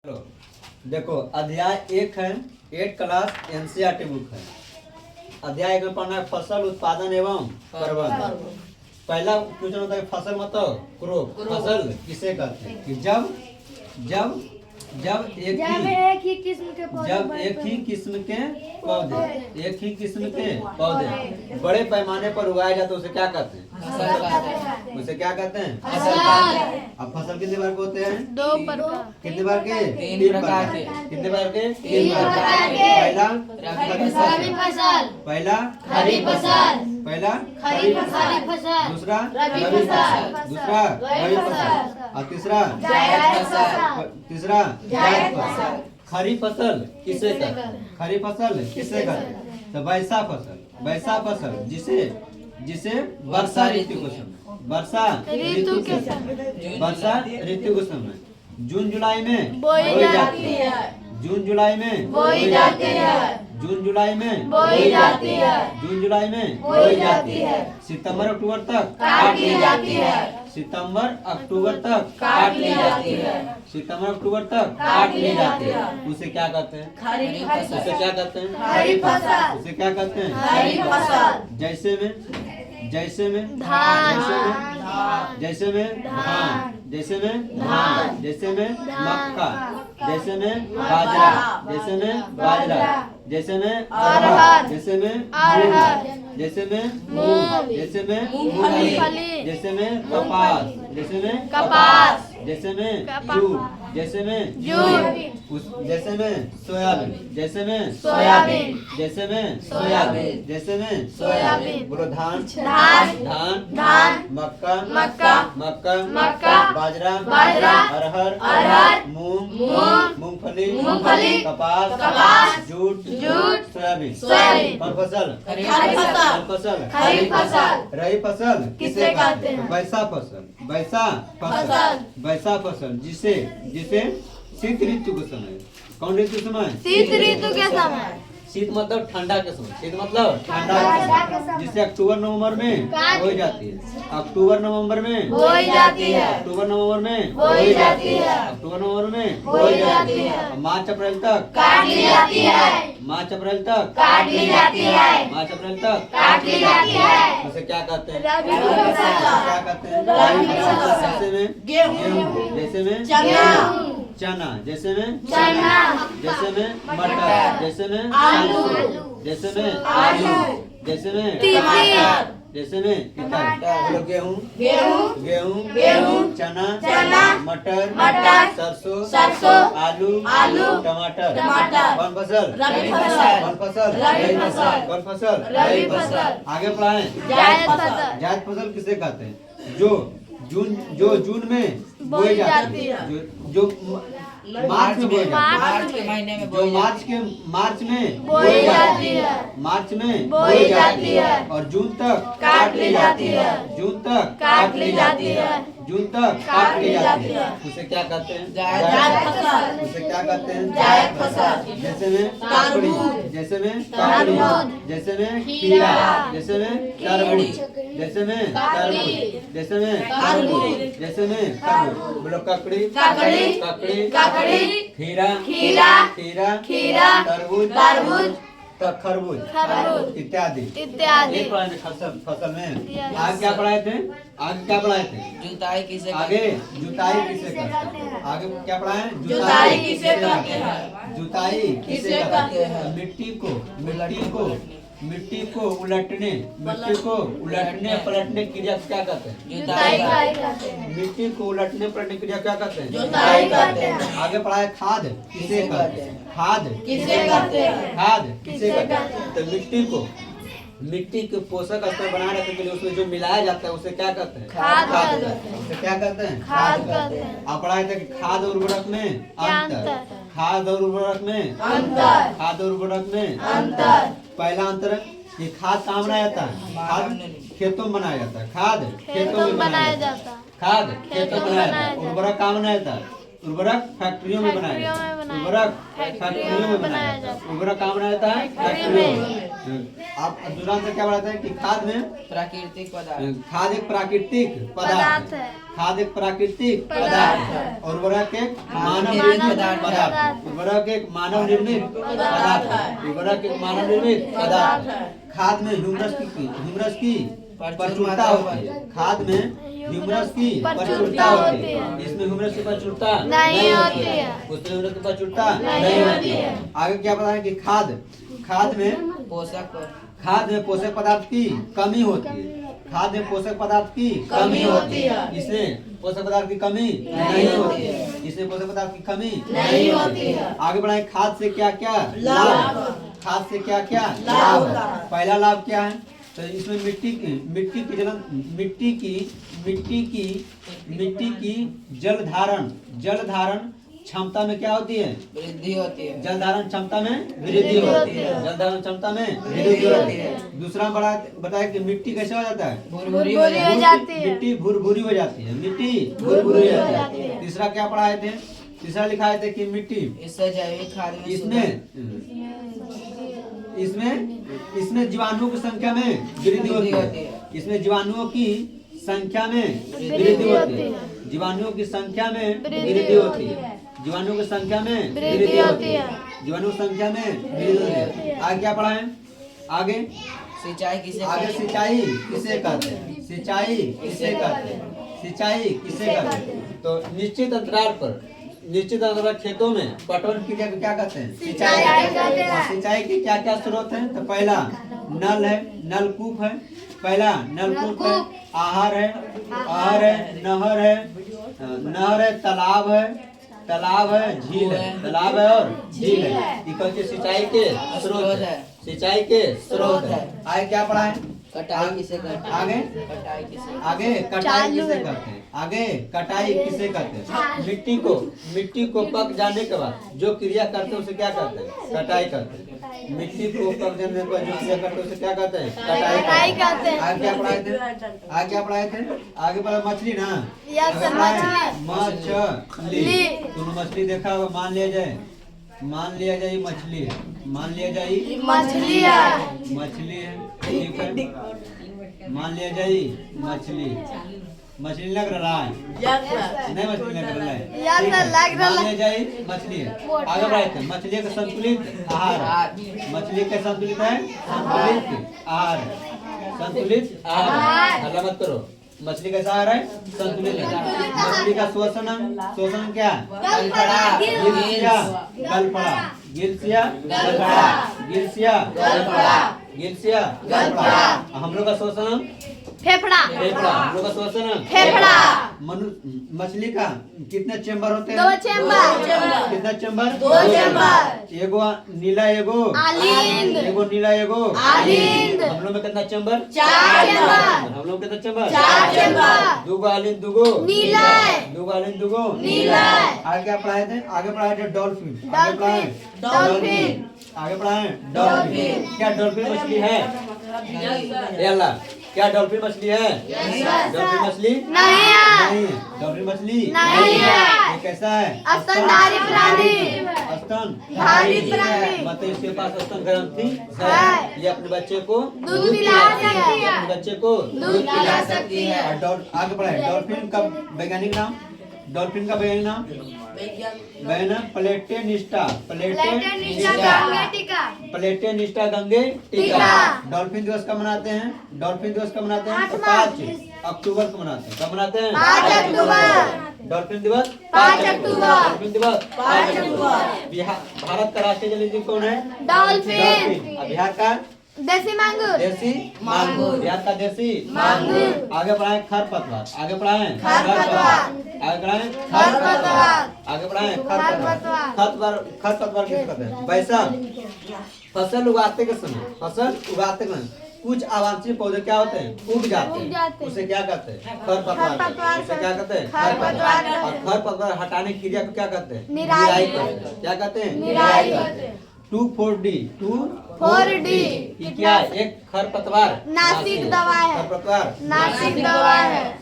चलो देखो अध्याय 1 है 8 क्लास एनसीईआरटी बुक है। अध्याय 1 में पढ़ना है फसल उत्पादन एवं प्रबंधन। पहला क्वेश्चन होता है फसल मतलब क्रॉप, फसल किसे कहते हैं कि जब एक ही किस्म के पौधे बड़े पैमाने पर उगाए जाते उसे क्या कहते हैं? उसे क्या कहते हैं? फसल। अब फसल कितने बार के होते हैं? 2 प्रकार। कितने बार के? 3 प्रकार के। कितने बार के? 3 प्रकार के। पहला खरीफ फसल, दूसरा रबी फसल, और तीसरा जायद फसल। खरीफ फसल किसे कहते हैं? खरीफ फसल किसे कहते हैं? तो वैसा फसल जिसे वर्षा ऋतु के समय जून जुलाई में बोई जाती है। जून जुलाई में बोई जाती है। सितंबर अक्टूबर तक काट ली जाती है। उसे क्या कहते हैं? खरीफ फसल। जैसे में धान, जैसे में मक्का, जैसे में बाजरा, जैसे में अरहर, जैसे में मूंग, जैसे में मूंगफली, जैसे में कपास, जैसे में जूट, जैसे में सोयाबीन, बोलो धान, मक्का, बाजरा, अरहर, मूंगफली, कपास, जूट, सोयाबीन। कौन फसल? खरीफ फसल। रबी फसल किसे कहते हैं? वैसा फसल जिसे शीत ऋतु के समय। कौन ऋतु के समय? शीत ऋतु के समय। शीत मतलब ठंडा के समय, जिसे अक्टूबर नवंबर में बोई जाती है। अक्टूबर नवंबर में बोई जाती है। मार्च अप्रैल तक काट ली जाती है। उसे क्या कहते हैं? जैसे में गेहूं, जैसे में चना, जैसे में मटर, जैसे में आलू, जैसे में टमाटर। गेहूं, चना, मटर, सरसों, आलू, टमाटर। कौन फसल? रबी फसल। आगे पढ़ाएं। जायद फसल किसे कहते हैं? जो जून में बोई जाती है। जो मार्च में बोई जाती है। मार्च में बोई जाती है। और जून तक काट ली जाती है। उसे क्या कहते हैं? जायद फसल। जैसे में काकड़ी, जैसे में खीरा, जैसे में तरबूज, बोलो ककड़ी, खीरा, तरबूज, खरबूज इत्यादि। फसल में आगे क्या पढ़ाए थे? जुताई किसे कहते हैं? आगे क्या पढ़ाए? जुताई किसे कहते हैं? मिट्टी को उलटने पलटने क्रिया क्या कहते हैं? मिट्टी को उलटने पलटने क्रिया क्या कहते हैं? जुताई कहते हैं। आगे पढ़ाए खाद किसे कहते हैं? तो मिट्टी के पोषक स्तर बनाए रखने के लिए उसमें जो मिलाया जाता है उसे क्या कहते हैं? खाद कहते हैं। आप पढ़ाए थे कि खाद और उर्वरक में अंतर। पहला अंतर ये खाद कहाँ बनाया जाता है? खाद खेतों में बनाया जाता है। उर्वरक कहाँ बनाया जाता है? उर्वरक फैक्ट्रियों में बनाया जाता है। उर्वरक फैक्ट्रियों में बनाया जाता है। उर्वरक कहाँ बनाया जाता है? फैक्ट्रियों में। आप दूसरा आंसर क्या बताते हैं कि खाद में प्राकृतिक पदार्थ, खाद एक प्राकृतिक पदार्थ है। खाद एक प्राकृतिक पदार्थ है। उर्वरक एक मानव निर्मित पदार्थ। उर्वरक एक मानव निर्मित पदार्थ है। उर्वरक एक मानव निर्मित पदार्थ है। खाद में ह्यूमरस की प्रचुरता होती है। खाद में ह्यूमरस की प्रचुरता होती है। इसमें ह्यूमरस की प्रचुरता नहीं होती है। उसमें ह्यूमरस की प्रचुरता नहीं होती है। आगे क्या पता है कि खाद में पोषक पदार्थ की कमी होती है। खाद में पोषक पदार्थ की कमी होती है। इसमें पोषक पदार्थ की कमी नहीं होती है। इसमें पोषक पदार्थ की कमी नहीं होती है। आगे बढ़ाएं, खाद से क्या क्या लाभ? खाद से क्या क्या लाभ है? पहला लाभ क्या है? तो इसमें मिट्टी की जल धारण क्षमता में क्या होती है? वृद्धि होती है। जल धारण क्षमता में वृद्धि होती है। जल धारण क्षमता में वृद्धि होती है। दूसरा बताया कि मिट्टी कैसे हो जाता है? भुरभुरी हो जाती है। मिट्टी भुरभुरी हो जाती है। मिट्टी भुरभुरी हो जाती है। तीसरा क्या पढ़ाए थे? तीसरा लिखाए थे कि मिट्टी इससे जैविक खाद में इसमें जीवाणुओं की संख्या में वृद्धि होती है। इसमें जीवाणुओं की संख्या में वृद्धि होती है। जीवाणुओं की संख्या में वृद्धि होती है। जीवाणुओं की संख्या में वृद्धि होती है। जीवाणु संख्या में वृद्धि होती है। आगे क्या पढ़ा है? आगे सिंचाई किसे कहते हैं? सिंचाई किसे कहते हैं? सिंचाई किसे कहते हैं? तो निश्चित अंतराल खेतों में पटवन क्रिया को क्या कहते हैं? सिंचाई। सिंचाई के क्या क्या स्रोत हैं? तो पहला नल है, नलकूप है। पहला नलकूप है। आहार है, नहर है, तालाब है, झील है। तालाब है और झील है। ये सिंचाई के स्रोत है। सिंचाई के स्रोत है। आगे क्या पढ़ा है? कटाई किसे कहते हैं? आगे कटाई किसे कहते हैं? आगे कटाई किसे कहते हैं? मिट्टी को पक जाने के बाद जो क्रिया करते हैं उसे क्या कहते हैं? कटाई करते हैं। मिट्टी को पक जाने के बाद जो क्रिया करते हैं उसे क्या कहते हैं? कटाई कहते हैं। आगे क्या पढ़ाए थे? आगे पढ़ा मछली ना? मछली। तुम मछली देखा होगा, मान लिया जाए मछली है। मान लिया जाए मछली है। ठीक है, मान लिया जाए मछली लग रहा है? नहीं, मछली लग रहा है। मान लिया जाए मछली है। आगे बढ़ते हैं। मछली का संतुलित आहार। मछली का संतुलित है, संतुलित आहार। हल्ला मत करो। मछली कैसा आहार है? संतुलित है। मछली का शोषण क्या? गिलसिया गलफड़ा। हम लोग का शोषण फेफड़ा। हम लोग का शोषण फेफड़ा। मछली का कितने चेम्बर होते हैं? 2 चेम्बर। कितना चेम्बर? 2 चेम्बर। एगो नीला एगो आलिंद। हम लोग में कितना चेम्बर? 4 चेम्बर। हम लोग कितना चेम्बर? 4 चेम्बर। 2 आलिंद 2 नीला। 2 आलिंद 2 नीला। आगे क्या पढ़ाए थे? आगे पढ़ाए थे डॉल्फिन। आगे पढ़ाए डॉल्फिन। क्या डॉल्फिन मछली है? क्या डॉल्फिन मछली है? डॉल्फिन मछली नहीं है। डॉल्फिन मछली नहीं है। ये कैसा है? स्तनधारी प्राणी। स्तनधारी प्राणी। मतलब इसके पास स्तन ग्रंथि है। ये अपने बच्चे को दूध पिला सकती है। अपने बच्चे को दूध पिला सकती है। आगे बढ़ाए। डॉल्फिन का वैज्ञानिक नाम? प्लेटेनिस्टा गंगे टीका। डॉल्फिन दिवस कब मनाते हैं? 5 अक्टूबर को मनाते हैं। कब मनाते हैं? 5 अक्टूबर। डॉल्फिन दिवस 5 अक्टूबर। डॉल्फिन दिवस 5 अक्टूबर। भारत का राष्ट्रीय जलीय कौन है? डॉल्फिन। बिहार का देसी मांगुर। बिहार का देसी मांगुर। आगे बढ़ाएं खरपतवार। आगे बढ़ाएं खरपतवार किस कहते हैं? वैसा फसल उगाते के समय कुछ आवासीय पौधे क्या होते हैं? उग जाते हैं। उसे क्या कहते हैं? खरपतवार। उसे क्या कहते हैं? खरपतवार। और खरपतवार हटाने की क्रिया को क्या कहते हैं? निराई कहते हैं। क्या कहते हैं? निराई कहते हैं। 2,4-D क्या? एक खरपतवार नासिक दवा है। खरपतवार नासिक दवा है।